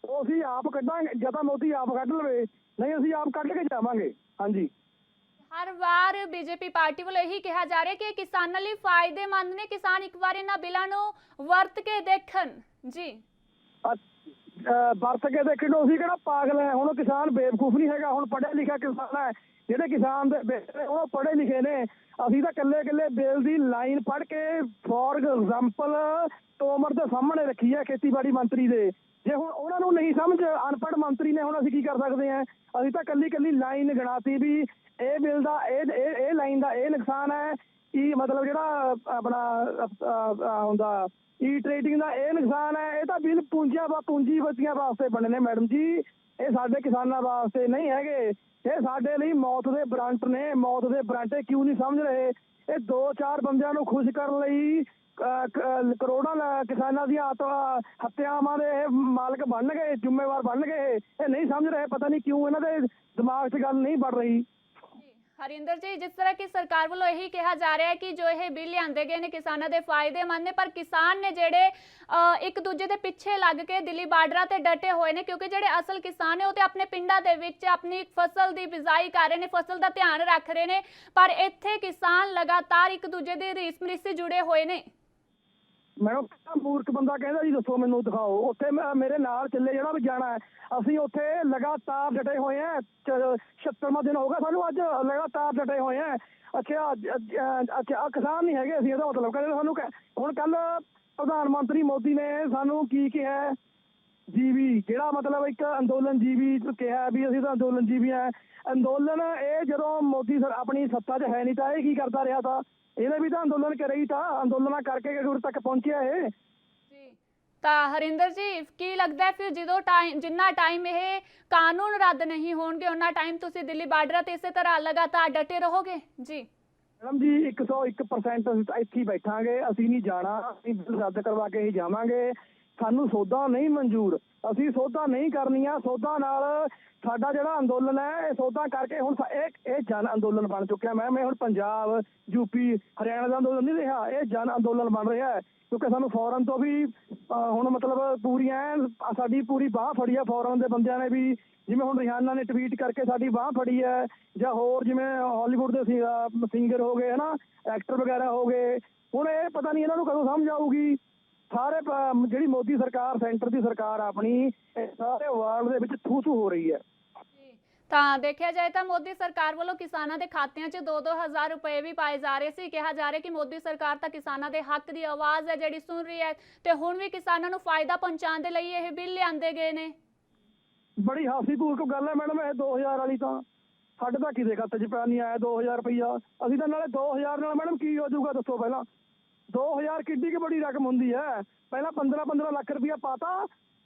ਉਹ ਅਸੀਂ ਆਪ ਕੱਢਾਂਗੇ ਜਾਂ ਤਾਂ ਮੋਦੀ ਆਪ ਕੱਢ ਲਵੇ, ਨਹੀਂ ਅਸੀਂ ਆਪ ਕੱਢ ਕੇ ਜਾਵਾਂਗੇ। ਹਾਂਜੀ, ਹਰ ਵਾਰ ਬੀਜੇਪੀ ਪਾਰਟੀ ਵੱਲੋਂ ਇਹੀ ਕਿਹਾ ਜਾ ਰਿਹਾ ਕਿ ਕਿਸਾਨਾਂ ਲਈ ਫਾਇਦੇਮੰਦ ਨੇ, ਕਿਸਾਨ ਇੱਕ ਵਾਰ ਇਹਨਾਂ ਬਿੱਲਾਂ ਨੂੰ ਵਰਤ ਕੇ ਦੇਖਣ ਜੀ। ਵਰਤ ਕੇ ਦੇਖਣ ਨੂੰ ਅਸੀਂ ਕਿਹੜਾ ਪਾਗਲ ਹੈ? ਹੁਣ ਕਿਸਾਨ ਬੇਵਕੂਫ ਨਹੀਂ ਹੈਗਾ, ਹੁਣ ਪੜ੍ਹਿਆ ਲਿਖਿਆ ਕਿਸਾਨ ਹੈ। ਜਿਹੜੇ ਕਿਸਾਨ ਦੇ ਉਹ ਪੜ੍ਹੇ ਲਿਖੇ ਨੇ। ਅਸੀਂ ਤਾਂ ਇਕੱਲੇ ਬਿੱਲ ਦੀ ਲਾਈਨ ਪੜ੍ਹ ਕੇ ਫੋਰ ਐਗਜ਼ਾਮਪਲ ਤੋਮਰ ਦੇ ਸਾਹਮਣੇ ਰੱਖੀ ਹੈ ਖੇਤੀਬਾੜੀ ਮੰਤਰੀ ਦੇ। ਜੇ ਹੁਣ ਉਹਨਾਂ ਨੂੰ ਨਹੀਂ ਸਮਝ ਅਨਪੜ੍ਹ ਮੰਤਰੀ ਨੇ ਹੁਣ ਅਸੀਂ ਕੀ ਕਰ ਸਕਦੇ ਹਾਂ? ਅਸੀਂ ਤਾਂ ਇਕੱਲੀ ਲਾਈਨ ਗਿਣਾਤੀ ਵੀ ਇਹ ਬਿੱਲ ਦਾ ਇਹ ਲਾਈਨ ਦਾ ਇਹ ਨੁਕਸਾਨ ਹੈ ਕਿ ਮਤਲਬ ਜਿਹੜਾ ਆਪਣਾ ਹੁੰਦਾ ਈ ਟ੍ਰੇਡਿੰਗ ਦਾ ਇਹ ਨੁਕਸਾਨ ਹੈ। ਇਹ ਤਾਂ ਬਿੱਲ ਪੂੰਜੀਪਤੀਆਂ ਵਾਸਤੇ ਬਣੇ ਨੇ ਮੈਡਮ ਜੀ, ਇਹ ਸਾਡੇ ਕਿਸਾਨਾਂ ਵਾਸਤੇ ਨਹੀਂ ਹੈਗੇ। ਇਹ ਸਾਡੇ ਲਈ ਮੌਤ ਦੇ ਵਾਰੰਟ ਨੇ। ਮੌਤ ਦੇ ਵਾਰੰਟ ਕਿਉਂ ਨਹੀਂ ਸਮਝ ਰਹੇ? ਇਹ 2-4 ਬੰਦਿਆਂ ਨੂੰ ਖੁਸ਼ ਕਰਨ ਲਈ ਕਰੋੜਾਂ ਕਿਸਾਨਾਂ ਦੀਆਂ ਹੱਤਿਆਵਾਂ ਦੇ ਮਾਲਕ ਬਣ ਗਏ, ਜ਼ਿੰਮੇਵਾਰ ਬਣ ਗਏ। ਇਹ ਨਹੀਂ ਸਮਝ ਰਹੇ, ਪਤਾ ਨਹੀਂ ਕਿਉਂ ਇਹਨਾਂ ਦੇ ਦਿਮਾਗ 'ਚ ਗੱਲ ਨਹੀਂ ਵੜ ਰਹੀ। ਹਰਿੰਦਰ ਜੀ, ਜਿਸ ਤਰ੍ਹਾਂ ਕਿ ਸਰਕਾਰ ਵੱਲੋਂ ਇਹੀ ਕਿਹਾ ਜਾ ਰਿਹਾ ਹੈ ਕਿ ਜੋ ਇਹ ਬਿੱਲ ਲਿਆਂਦੇ ਗਏ ਨੇ ਕਿਸਾਨਾਂ ਦੇ ਫਾਇਦੇਮੰਦ ਨੇ, ਪਰ ਕਿਸਾਨ ਨੇ ਜਿਹੜੇ ਇੱਕ ਦੂਜੇ ਦੇ ਪਿੱਛੇ ਲੱਗ ਕੇ ਦਿੱਲੀ ਬਾਰਡਰਾਂ ਤੇ ਡਟੇ ਹੋਏ ਨੇ ਕਿਉਂਕਿ ਜਿਹੜੇ ਅਸਲ ਕਿਸਾਨ ਨੇ ਉਹ ਤੇ ਆਪਣੇ ਪਿੰਡਾਂ ਦੇ ਵਿੱਚ ਆਪਣੀ ਫਸਲ ਦੀ ਬਿਜਾਈ ਕਰ ਰਹੇ ਨੇ, ਫਸਲ ਦਾ ਧਿਆਨ ਰੱਖ ਰਹੇ ਨੇ, ਪਰ ਇੱਥੇ ਕਿਸਾਨ ਲਗਾਤਾਰ ਇੱਕ ਦੂਜੇ ਦੇ ਰੀਸ ਮਰੀਸੇ ਜੁੜੇ ਹੋਏ ਨੇ। ਮੈਨੂੰ ਮੂਰਖ ਬੰਦਾ ਕਹਿੰਦਾ ਜੀ ਦੱਸੋ ਮੈਨੂੰ ਦਿਖਾਓ। ਉੱਥੇ ਮੇਰੇ ਨਾਲ ਚੱਲੇ ਜਿਹੜਾ ਵੀ ਜਾਣਾ ਹੈ। ਅਸੀਂ ਉੱਥੇ ਲਗਾਤਾਰ ਡਟੇ ਹੋਏ ਹਾਂ। 76ਵਾਂ ਦਿਨ ਹੋ ਗਿਆ ਸਾਨੂੰ ਅੱਜ ਲਗਾਤਾਰ ਡਟੇ ਹੋਏ ਹਾਂ। ਅੱਛਾ ਕਿਸਾਨ ਨਹੀਂ ਹੈਗੇ ਅਸੀਂ, ਇਹਦਾ ਮਤਲਬ ਕਹਿੰਦੇ ਸਾਨੂੰ ਹੁਣ ਕੱਲ ਪ੍ਰਧਾਨ ਮੰਤਰੀ ਮੋਦੀ ਨੇ ਸਾਨੂੰ ਕੀ ਕਿਹਾ? ਜੀਵੀ, ਜਿਹੜਾ ਮਤਲਬ ਇੱਕ ਅੰਦੋਲਨ ਜੀਵੀ ਕਿਹਾ ਵੀ ਅਸੀਂ ਤਾਂ ਅੰਦੋਲਨ ਜੀਵੀ ਹੈ। ਅੰਦੋਲਨ ਇਹ ਜਦੋਂ ਮੋਦੀ ਆਪਣੀ ਸੱਤਾ 'ਚ ਹੈ ਨਹੀਂ ਤਾਂ ਇਹ ਕੀ ਕਰਦਾ ਰਿਹਾ ਤਾਂ ਇਹਨੇ ਵੀ ਤਾਂ ਅੰਦੋਲਨ ਕਰਿਆ ਹੀ ਤਾਂ ਅੰਦੋਲਨਾਂ ਕਰਕੇ ਉਰੇ ਤੱਕ ਪਹੁੰਚਿਆ ਇਹ ਜੀ। ਤਾਂ ਹਰਿੰਦਰ ਜੀ, ਕੀ ਲੱਗਦਾ ਫਿਰ ਜਦੋਂ ਜਿੰਨਾ ਟਾਈਮ ਇਹ ਕਾਨੂੰਨ ਰੱਦ ਨਹੀਂ ਹੋਣਗੇ ਉਹਨਾਂ ਟਾਈਮ ਤੁਸੀਂ ਦਿੱਲੀ ਬਾਰਡਰ ਤੇ ਇਸੇ ਤਰ੍ਹਾਂ ਲਗਾਤਾਰ ਡਟੇ ਰਹੋਗੇ ਜੀ? ਮੈਡਮ ਜੀ 101% ਇੱਥੇ ਹੀ ਬੈਠਾਂਗੇ। ਅਸੀਂ ਨਹੀਂ ਜਾਣਾ, ਅਸੀਂ ਬਿੱਲ ਰੱਦ ਕਰਵਾ ਕੇ ਹੀ ਜਾਵਾਂਗੇ। ਸਾਨੂੰ ਸੋਧਾਂ ਨਹੀਂ ਮਨਜ਼ੂਰ, ਅਸੀਂ ਸੋਧਾਂ ਨਹੀਂ ਕਰਨੀਆਂ। ਸੋਧਾਂ ਨਾਲ ਸਾਡਾ ਜਿਹੜਾ ਅੰਦੋਲਨ ਹੈ ਇਹ ਸੋਧਾਂ ਕਰਕੇ ਹੁਣ ਇਹ ਜਨ ਅੰਦੋਲਨ ਬਣ ਚੁੱਕਿਆ। ਮੈਂ ਹੁਣ ਪੰਜਾਬ, ਯੂਪੀ, ਹਰਿਆਣਾ ਦਾ ਅੰਦੋਲਨ ਨਹੀਂ ਰਿਹਾ, ਇਹ ਜਨ ਅੰਦੋਲਨ ਬਣ ਰਿਹਾ ਹੈ ਕਿਉਂਕਿ ਸਾਨੂੰ ਫੌਰਨ ਤੋਂ ਵੀ ਹੁਣ ਮਤਲਬ ਸਾਡੀ ਪੂਰੀ ਬਾਹ ਫੜੀ ਹੈ ਫੌਰਨ ਦੇ ਬੰਦਿਆਂ ਨੇ ਵੀ। ਜਿਵੇਂ ਹੁਣ ਰਿਹਾਨਾ ਨੇ ਟਵੀਟ ਕਰਕੇ ਸਾਡੀ ਬਾਹ ਫੜੀ ਹੈ, ਜਾਂ ਹੋਰ ਜਿਵੇਂ ਹਾਲੀਵੁੱਡ ਦੇ ਸਿੰਗਰ ਹੋ ਗਏ ਹਨਾ, ਐਕਟਰ ਵਗੈਰਾ ਹੋ ਗਏ। ਹੁਣ ਇਹ ਪਤਾ ਨਹੀਂ ਇਹਨਾਂ ਨੂੰ ਕਦੋਂ ਸਮਝ ਆਊਗੀ। ਸਾਰੇ ਜਿਹੜੀ ਮੋਦੀ ਸਰਕਾਰ, ਸੈਂਟਰ ਦੀ ਸਰਕਾਰ ਆਪਣੀ ਸਾਰੇ ਵਰਲਡ ਦੇ ਵਿੱਚ ਥੂ ਹੋ ਰਹੀ ਹੈ। ਤਾਂ ਦੇਖਿਆ ਜਾਏ ਤਾਂ ਮੋਦੀ ਸਰਕਾਰ ਵੱਲੋਂ ਕਿਸਾਨਾਂ ਦੇ ਖਾਤਿਆਂ 'ਚ 2-2 ਹਜ਼ਾਰ ਰੁਪਏ ਵੀ ਪਾਏ ਜਾ ਰਹੇ ਸੀ। ਕਿਹਾ ਜਾ ਰਿਹਾ ਕਿ ਮੋਦੀ ਸਰਕਾਰ ਤਾਂ ਕਿਸਾਨਾਂ ਦੇ ਹੱਕ ਦੀ ਆਵਾਜ਼ ਹੈ ਜਿਹੜੀ ਸੁਣ ਰਹੀ ਹੈ ਤੇ ਹੁਣ ਵੀ ਕਿਸਾਨਾਂ ਨੂੰ ਫਾਇਦਾ ਪਹੁੰਚਾਉਣ ਦੇ ਲਈ ਇਹ ਬਿੱਲ ਲਿਆਂਦੇ ਗਏ ਨੇ। ਬੜੀ ਹਾਸੀਪੂਰਕ ਗੱਲ ਹੈ ਮੈਡਮ ਇਹ 2000 ਵਾਲੀ। ਤਾਂ ਸਾਡੇ ਤਾਂ ਕਿਸੇ ਖਾਤੇ 'ਚ ਪਿਆ ਨਹੀਂ ਆਇਆ 2000 ਰੁਪਈਆ। ਅਸੀਂ ਤਾਂ ਨਾਲੇ 2000 ਨਾਲ ਮੈਡਮ ਕੀ ਹੋ ਜਾਊਗਾ ਦੱਸੋ ਪਹਿਲਾਂ? 2000 ਕਿੱਡੀ ਕੁ ਬੜੀ ਰਕਮ ਹੁੰਦੀ ਹੈ। ਪਹਿਲਾਂ 15 ਲੱਖ ਰੁਪਇਆ ਪਾਤਾ।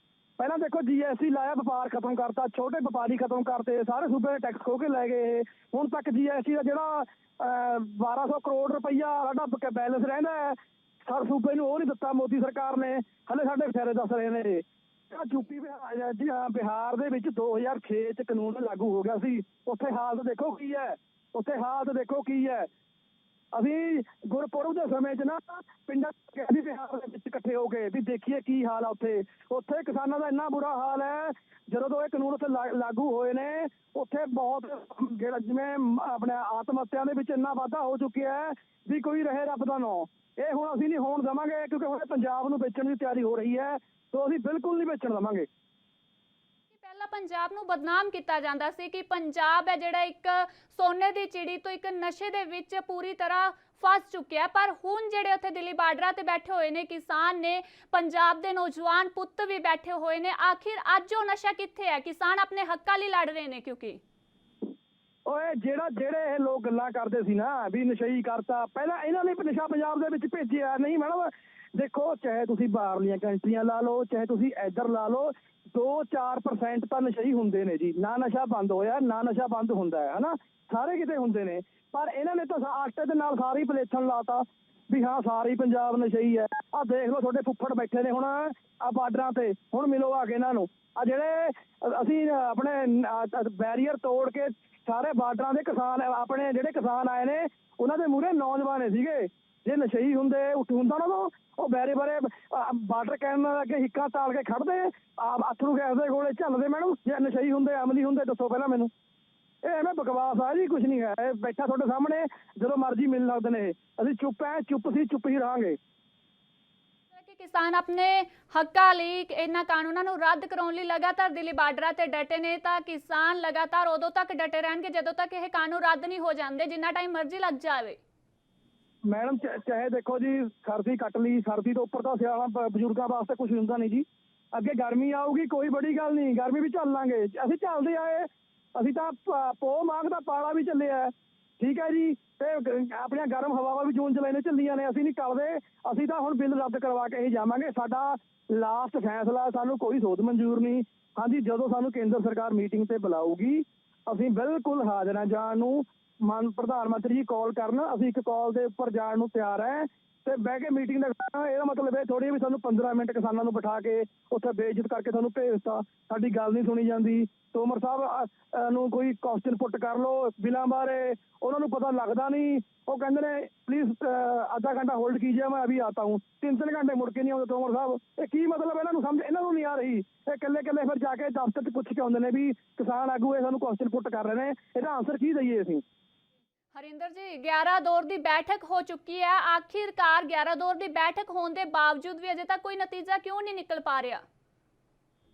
ਪਹਿਲਾਂ ਦੇਖੋ GST ਲਾਇਆ, ਵਪਾਰ ਖਤਮ ਕਰਤਾ, ਛੋਟੇ ਵਪਾਰੀ ਖਤਮ ਕਰਤੇ, ਸਾਰੇ ਸੂਬੇ ਦੇ ਟੈਕਸ ਖੋਹ ਕੇ ਲੈ ਗਏ। ਹੁਣ ਤੱਕ GST ਦਾ ਜਿਹੜਾ 1200 ਕਰੋੜ ਰੁਪਈਆ ਸਾਡਾ ਬੈਲੈਂਸ ਰਹਿੰਦਾ ਹੈ, ਸਾਰੇ ਸੂਬੇ ਨੂੰ ਉਹ ਨਹੀਂ ਦਿੱਤਾ ਮੋਦੀ ਸਰਕਾਰ ਨੇ। ਹਲੇ ਸਾਡੇ ਵਿਚਾਰੇ ਦੱਸ ਰਹੇ ਨੇ। ਯੂਪੀ ਬਿਹਾਰ ਦੇ ਵਿੱਚ 2006 ਚ ਕਾਨੂੰਨ ਲਾਗੂ ਹੋ ਗਿਆ ਸੀ। ਉੱਥੇ ਹਾਲਤ ਦੇਖੋ ਕੀ ਹੈ, ਉੱਥੇ ਹਾਲਤ ਦੇਖੋ ਕੀ ਹੈ। ਅਸੀਂ ਗੁਰਪੁਰਬ ਦੇ ਸਮੇਂ 'ਚ ਨਾ ਪਿੰਡਾਂ ਬਿਹਾਰ ਦੇ ਵਿੱਚ ਇਕੱਠੇ ਹੋ ਕੇ ਵੀ ਦੇਖੀਏ ਕੀ ਹਾਲ ਆ ਉੱਥੇ ਕਿਸਾਨਾਂ ਦਾ ਇੰਨਾ ਬੁਰਾ ਹਾਲ ਹੈ। ਜਦੋਂ ਤੋਂ ਇਹ ਕਾਨੂੰਨ ਉੱਥੇ ਲਾਗੂ ਹੋਏ ਨੇ, ਉੱਥੇ ਬਹੁਤ ਜਿਹੜਾ ਜਿਵੇਂ ਆਪਣੇ ਆਤਮ ਹੱਤਿਆ ਦੇ ਵਿੱਚ ਇੰਨਾ ਵਾਧਾ ਹੋ ਚੁੱਕਿਆ ਹੈ ਵੀ ਕੋਈ ਰਹੇ ਰੱਬ ਦਾ ਨਾਂ। ਇਹ ਹੁਣ ਅਸੀਂ ਨਹੀਂ ਹੋਣ ਦੇਵਾਂਗੇ, ਕਿਉਂਕਿ ਹੁਣ ਪੰਜਾਬ ਨੂੰ ਵੇਚਣ ਦੀ ਤਿਆਰੀ ਹੋ ਰਹੀ ਹੈ, ਤਾਂ ਅਸੀਂ ਬਿਲਕੁਲ ਨਹੀਂ ਵੇਚਣ ਦੇਵਾਂਗੇ। ਪਹਿਲਾਂ ਪੰਜਾਬ ਨੂੰ ਬਦਨਾਮ ਕੀਤਾ ਜਾਂਦਾ ਸੀ ਕਿ ਪੰਜਾਬ ਹੈ ਜਿਹੜਾ ਇੱਕ ਸੋਨੇ ਦੀ ਚਿੜੀ ਤੋਂ ਇੱਕ ਨਸ਼ੇ ਦੇ ਵਿੱਚ ਪੂਰੀ ਤਰ੍ਹਾਂ ਫਸ ਚੁੱਕਿਆ। ਪਰ ਹੁਣ ਜਿਹੜੇ ਉੱਥੇ ਦਿੱਲੀ ਬਾਰਡਰਾਂ ਤੇ ਬੈਠੇ ਹੋਏ ਨੇ ਕਿਸਾਨ ਨੇ, ਪੰਜਾਬ ਦੇ ਨੌਜਵਾਨ ਪੁੱਤ ਵੀ ਬੈਠੇ ਹੋਏ ਨੇ, ਆਖਿਰ ਅੱਜ ਉਹ ਨਸ਼ਾ ਕਿੱਥੇ ਹੈ? ਕਿਸਾਨ ਆਪਣੇ ਹੱਕਾਂ ਲਈ ਲੜ ਰਹੇ ਨੇ। ਕਿਉਂਕਿ ਓਏ ਜਿਹੜੇ ਇਹ ਲੋਕ ਗੱਲਾਂ ਕਰਦੇ ਸੀ ਨਾ ਵੀ ਨਸ਼ਈ ਕਰਤਾ, ਪਹਿਲਾਂ ਇਹਨਾਂ ਨੇ ਨਸ਼ਾ ਪੰਜਾਬ ਦੇ ਵਿੱਚ ਭੇਜਿਆ ਨਹੀਂ ਮੈਡਮ। ਦੇਖੋ, ਚਾਹੇ ਤੁਸੀਂ ਬਾਹਰਲੀਆਂ ਕੰਟਰੀਆਂ ਲਾ ਲਓ, ਚਾਹੇ ਤੁਸੀਂ ਇੱਧਰ ਲਾ ਲਓ, 2-4% ਤਾਂ ਨਸ਼ਈ ਹੁੰਦੇ ਨੇ ਜੀ। ਨਾ ਨਸ਼ਾ ਬੰਦ ਹੋਇਆ, ਨਾ ਨਸ਼ਾ ਬੰਦ ਹੁੰਦਾ ਹੈ ਹਨਾ, ਸਾਰੇ ਕਿਤੇ ਹੁੰਦੇ ਨੇ। ਪਰ ਇਹਨਾਂ ਨੇ ਤਾਂ ਆਟੇ ਦੇ ਨਾਲ ਸਾਰੀ ਪਲੇਛਣ ਲਾਤਾ ਵੀ ਹਾਂ ਸਾਰੀ ਪੰਜਾਬ ਨਸ਼ਈ ਹੈ। ਆਹ ਦੇਖ ਲਓ ਤੁਹਾਡੇ ਫੁੱਫੜ ਬੈਠੇ ਨੇ ਹੁਣ ਆ ਬਾਰਡਰਾਂ ਤੇ, ਹੁਣ ਮਿਲੋ ਆ ਕੇ ਇਹਨਾਂ ਨੂੰ। ਆ ਜਿਹੜੇ ਅਸੀਂ ਆਪਣੇ ਬੈਰੀਅਰ ਤੋੜ ਕੇ ਸਾਰੇ ਬਾਰਡਰਾਂ ਦੇ ਕਿਸਾਨ, ਆਪਣੇ ਜਿਹੜੇ ਕਿਸਾਨ ਆਏ ਨੇ, ਉਹਨਾਂ ਦੇ ਮੂਹਰੇ ਨੌਜਵਾਨ ਸੀਗੇ। ਜੇ ਨਸ਼ਈ ਹੁੰਦੇ ਹੁੰਦਾ ਨਾ ਉਹ ਬਾਰੇ ਬਾਰਡਰ ਕਹਿਣ ਅੱਗੇ ਹਿੱਕਾਂ ਤਾਲ ਕੇ ਖੜਦੇ, ਅਥਰੂ ਗੈਸ ਦੇ ਗੋਲੇ ਝੱਲਦੇ ਮੈਡਮ। ਜੇ ਨਸ਼ਈ ਹੁੰਦੇ, ਅਮਲੀ ਹੁੰਦੇ, ਦੱਸੋ ਪਹਿਲਾਂ ਮੈਨੂੰ। ਇਹ ਐਵੇਂ ਬਕਵਾਸ ਆ ਜੀ, ਕੁਝ ਨਹੀਂ ਹੈ। ਇਹ ਬੈਠਾ ਤੁਹਾਡੇ ਸਾਹਮਣੇ, ਜਦੋਂ ਮਰਜ਼ੀ ਮਿਲ ਸਕਦੇ ਨੇ। ਅਸੀਂ ਚੁੱਪ ਹੀ ਰਹਾਂਗੇ। ਕਿਸਾਨ ਆਪਣੇ ਹੱਕਾਂ ਲਈ ਇਹਨਾਂ ਕਾਨੂੰਨਾਂ ਨੂੰ ਰੱਦ ਕਰਾਉਣ ਲਈ ਲਗਾਤਾਰ ਦਿੱਲੀ ਬਾਰਡਰਾਂ ਤੇ ਡਟੇ ਨੇ, ਤਾਂ ਕਿਸਾਨ ਲਗਾਤਾਰ ਉਦੋਂ ਤੱਕ ਡਟੇ ਰਹਿਣਗੇ ਜਦੋਂ ਤੱਕ ਇਹ ਕਾਨੂੰਨ ਰੱਦ ਨਹੀਂ ਹੋ ਜਾਂਦੇ, ਜਿੰਨਾ ਟਾਈਮ ਮਰਜ਼ੀ ਲੱਗ ਜਾਵੇ। ਮੈਡਮ ਚਾਹੇ ਦੇਖੋ ਜੀ, ਸਰਦੀ ਕੱਟ ਲਈ, ਸਰਦੀ ਤੋਂ ਉੱਪਰ ਤਾਂ ਸਿਆਲਾਂ ਬਜ਼ੁਰਗਾਂ ਵਾਸਤੇ ਕੁਝ ਹੁੰਦਾ ਨਹੀਂ ਜੀ। ਅੱਗੇ ਗਰਮੀ ਆਊਗੀ, ਕੋਈ ਬੜੀ ਗੱਲ ਨਹੀਂ, ਗਰਮੀ ਵੀ ਝੱਲ ਲਾਂਗੇ। ਅਸੀਂ ਝੱਲਦੇ ਆਏ, ਅਸੀਂ ਤਾਂ ਪੋਹ ਮਾਘ ਦਾ ਪਾਲਾ ਵੀ ਚੱਲਿਆ, ਠੀਕ ਹੈ ਜੀ। ਤੇ ਆਪਣੀਆਂ ਗਰਮ ਹਵਾਵਾਂ ਵੀ ਜੂਨ ਜੁਲਾਈ ਨੇ ਚੱਲੀਆਂ ਨੇ। ਅਸੀਂ ਨਹੀਂ ਟਲਦੇ, ਅਸੀਂ ਤਾਂ ਹੁਣ ਬਿੱਲ ਰੱਦ ਕਰਵਾ ਕੇ ਹੀ ਜਾਵਾਂਗੇ। ਸਾਡਾ ਲਾਸਟ ਫੈਸਲਾ, ਸਾਨੂੰ ਕੋਈ ਸੋਧ ਮਨਜ਼ੂਰ ਨਹੀਂ। ਹਾਂਜੀ, ਜਦੋਂ ਸਾਨੂੰ ਕੇਂਦਰ ਸਰਕਾਰ ਮੀਟਿੰਗ ਤੇ ਬੁਲਾਊਗੀ, ਅਸੀਂ ਬਿਲਕੁਲ ਹਾਜ਼ਰ ਹਾਂ ਜਾਣ ਨੂੰ। ਪ੍ਰਧਾਨ ਮੰਤਰੀ ਜੀ ਕਾਲ ਕਰਨ, ਅਸੀਂ ਇੱਕ ਕਾਲ ਦੇ ਉੱਪਰ ਜਾਣ ਨੂੰ ਤਿਆਰ ਹੈ ਤੇ ਬਹਿ ਕੇ ਮੀਟਿੰਗ ਦਾ। ਇਹਦਾ ਮਤਲਬ ਇਹ ਥੋੜੀ ਵੀ ਸਾਨੂੰ 15 ਮਿੰਟ ਕਿਸਾਨਾਂ ਨੂੰ ਬਿਠਾ ਕੇ ਉੱਥੇ ਬੇਇੱਜ਼ਤ ਕਰਕੇ ਤੁਹਾਨੂੰ ਭੇਜਤਾ, ਸਾਡੀ ਗੱਲ ਨਹੀਂ ਸੁਣੀ ਜਾਂਦੀ। ਤੋਮਰ ਸਾਹਿਬ ਨੂੰ ਕੋਈ ਕੁਐਸਚਨ ਪੁੱਟ ਕਰ ਲਓ ਬਿੱਲਾਂ ਬਾਰੇ, ਉਹਨਾਂ ਨੂੰ ਪਤਾ ਲੱਗਦਾ ਨਹੀਂ। ਉਹ ਕਹਿੰਦੇ ਨੇ ਪਲੀਜ਼ आधा घंटा होल्ड कीजिए, मैं अभी आता हूँ। 3 घंटे मुड़ के नहीं आते तोमर साहब। ये की मतलब इन्हों समझ इन्हों नहीं आ रही। ये कल्ले कल्ले फिर जाके दफ्तर च पुछ के आते हैं भी किसान आगू सानू क्वेश्चन पुट कर रहे हैं, ਇਹਦਾ आंसर की दईए ਅਸੀਂ। ਹਰਿੰਦਰ ਜੀ, 11 ਦੌਰ ਦੀ ਬੈਠਕ ਹੋ ਚੁੱਕੀ ਹੈ। ਆਖਿਰਕਾਰ 11 ਦੌਰ ਦੀ ਬੈਠਕ ਹੋਣ ਦੇ ਬਾਵਜੂਦ ਵੀ ਅਜੇ ਤੱਕ ਕੋਈ ਨਤੀਜਾ ਕਿਉਂ ਨਹੀਂ ਨਿਕਲ ਪਾ ਰਿਹਾ?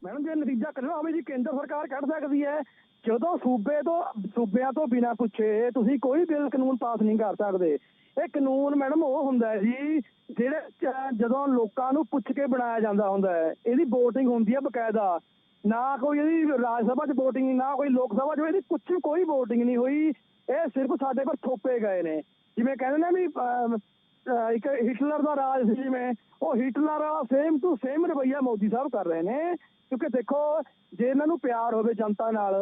ਮੈਡਮ, ਜੇ ਨਤੀਜਾ ਕੱਢਣਾ ਹੋਵੇ ਜੀ, ਕੇਂਦਰ ਸਰਕਾਰ ਕੱਢ ਸਕਦੀ ਹੈ। ਜਦੋਂ ਸੂਬਿਆਂ ਤੋਂ ਬਿਨਾਂ ਪੁੱਛੇ ਤੁਸੀਂ ਕੋਈ ਬਿੱਲ ਕਾਨੂੰਨ ਪਾਸ ਨਹੀਂ ਕਰ ਸਕਦੇ। ਇਹ ਕਾਨੂੰਨ ਮੈਡਮ ਉਹ ਹੁੰਦਾ ਹੈ ਜੀ ਜਿਹੜੇ ਜਦੋਂ ਲੋਕਾਂ ਨੂੰ ਪੁੱਛ ਕੇ ਬਣਾਇਆ ਜਾਂਦਾ ਹੁੰਦਾ ਹੈ। ਇਹਦੀ ਵੋਟਿੰਗ ਹੁੰਦੀ ਹੈ ਬਕਾਇਦਾ, ਨਾ ਕੋਈ ਇਹਦੀ ਰਾਜ ਸਭਾ 'ਚ ਵੋਟਿੰਗ, ਨਾ ਕੋਈ ਲੋਕ ਸਭਾ 'ਚ, ਇਹਦੀ ਕੁਛ ਕੋਈ ਵੋਟਿੰਗ ਨਹੀਂ ਹੋਈ। ਇਹ ਸਿਰਫ ਸਾਡੇ ਪਰ ਥੋਪੇ ਗਏ ਨੇ। ਜਿਵੇਂ ਕਹਿੰਦੇ ਨੇ ਵੀ ਇੱਕ ਹਿਟਲਰ ਦਾ ਰਾਜ ਸੀ, ਜਿਵੇਂ ਉਹ ਹਿਟਲਰ ਸੇਮ ਟੂ ਸੇਮ ਰਵੱਈਆ ਮੋਦੀ ਸਾਹਿਬ ਕਰ ਰਹੇ ਨੇ। ਕਿਉਂਕਿ ਦੇਖੋ, ਜੇ ਇਹਨਾਂ ਨੂੰ ਪਿਆਰ ਹੋਵੇ ਜਨਤਾ ਨਾਲ,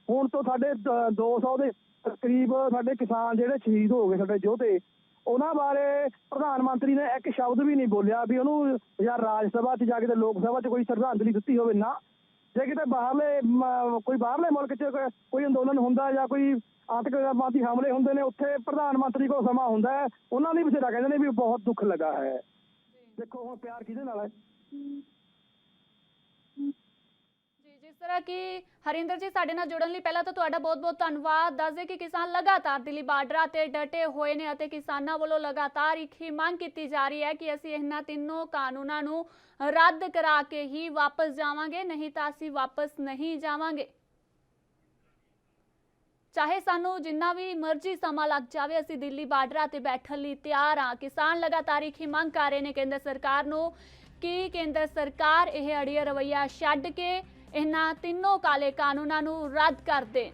ਹੁਣ ਤੋਂ ਸਾਡੇ 200 ਦੇ ਕਰੀਬ ਸਾਡੇ ਕਿਸਾਨ ਜਿਹੜੇ ਸ਼ਹੀਦ ਹੋ ਗਏ, ਸਾਡੇ ਯੋਧੇ, ਉਹਨਾਂ ਬਾਰੇ ਪ੍ਰਧਾਨ ਮੰਤਰੀ ਨੇ ਇੱਕ ਸ਼ਬਦ ਵੀ ਨਹੀਂ ਬੋਲਿਆ ਵੀ ਉਹਨੂੰ ਜਾਂ ਰਾਜ ਸਭਾ 'ਚ ਜਾ ਕੇ ਤੇ ਲੋਕ ਸਭਾ 'ਚ ਕੋਈ ਸ਼ਰਧਾਂਜਲੀ ਦਿੱਤੀ ਹੋਵੇ ਨਾ। ਜੇ ਕਿਤੇ ਬਾਹਰਲੇ ਮੁਲਕ 'ਚ ਕੋਈ ਅੰਦੋਲਨ ਹੁੰਦਾ ਜਾਂ ਕੋਈ ਆਤੰਕਵਾਦੀ ਹਮਲੇ ਹੁੰਦੇ ਨੇ, ਉੱਥੇ ਪ੍ਰਧਾਨ ਮੰਤਰੀ ਕੋਲ ਸਮਾਂ ਹੁੰਦਾ ਹੈ, ਉਹਨਾਂ ਲਈ ਬਥੇਰਾ ਕਹਿੰਦੇ ਨੇ ਵੀ ਬਹੁਤ ਦੁੱਖ ਲੱਗਾ ਹੈ। ਦੇਖੋ ਹੁਣ ਪਿਆਰ ਕਿਹਦੇ ਨਾਲ ਹੈ। ਜਿਸ ਤਰ੍ਹਾਂ ਕਿ ਹਰਿੰਦਰ ਜੀ ਸਾਡੇ ਨਾਲ ਜੁੜਨ ਲਈ ਪਹਿਲਾਂ ਤਾਂ ਤੁਹਾਡਾ ਬਹੁਤ-ਬਹੁਤ ਧੰਨਵਾਦ। ਦੱਸਦੇ ਕਿ ਕਿਸਾਨ ਲਗਾਤਾਰ ਦਿੱਲੀ ਬਾਰਡਰਾਂ ਤੇ ਡਟੇ ਹੋਏ ਨੇ ਅਤੇ ਕਿਸਾਨਾਂ ਵੱਲੋਂ ਲਗਾਤਾਰ ਇੱਕ ਹੀ ਮੰਗ ਕੀਤੀ ਜਾ ਰਹੀ ਹੈ ਕਿ ਅਸੀਂ ਇਹਨਾਂ ਤਿੰਨੋਂ ਕਾਨੂੰਨਾਂ ਨੂੰ ਰੱਦ ਕਰਾ ਕੇ ਹੀ ਵਾਪਸ ਜਾਵਾਂਗੇ, ਨਹੀਂ ਤਾਂ ਅਸੀਂ ਵਾਪਸ ਨਹੀਂ ਜਾਵਾਂਗੇ। ਚਾਹੇ ਸਾਨੂੰ ਜਿੰਨਾ ਵੀ ਮਰਜ਼ੀ ਸਮਾਂ ਲੱਗ ਜਾਵੇ, ਅਸੀਂ ਦਿੱਲੀ ਬਾਰਡਰਾਂ ਤੇ ਬੈਠਣ ਲਈ ਤਿਆਰ ਹਾਂ। ਕਿਸਾਨ ਲਗਾਤਾਰ ਇੱਕ ਹੀ ਮੰਗ ਕਰ ਰਹੇ ਨੇ ਕੇਂਦਰ ਸਰਕਾਰ ਨੂੰ ਕਿ ਕੇਂਦਰ ਸਰਕਾਰ ਇਹ ਅੜੀਆ ਰਵੱਈਆ ਛੱਡ ਕੇ ਇਹਨਾਂ ਤਿੰਨੋਂ ਕਾਲੇ ਕਾਨੂੰਨਾਂ ਨੂੰ ਰੱਦ ਕਰ ਦੇਣ।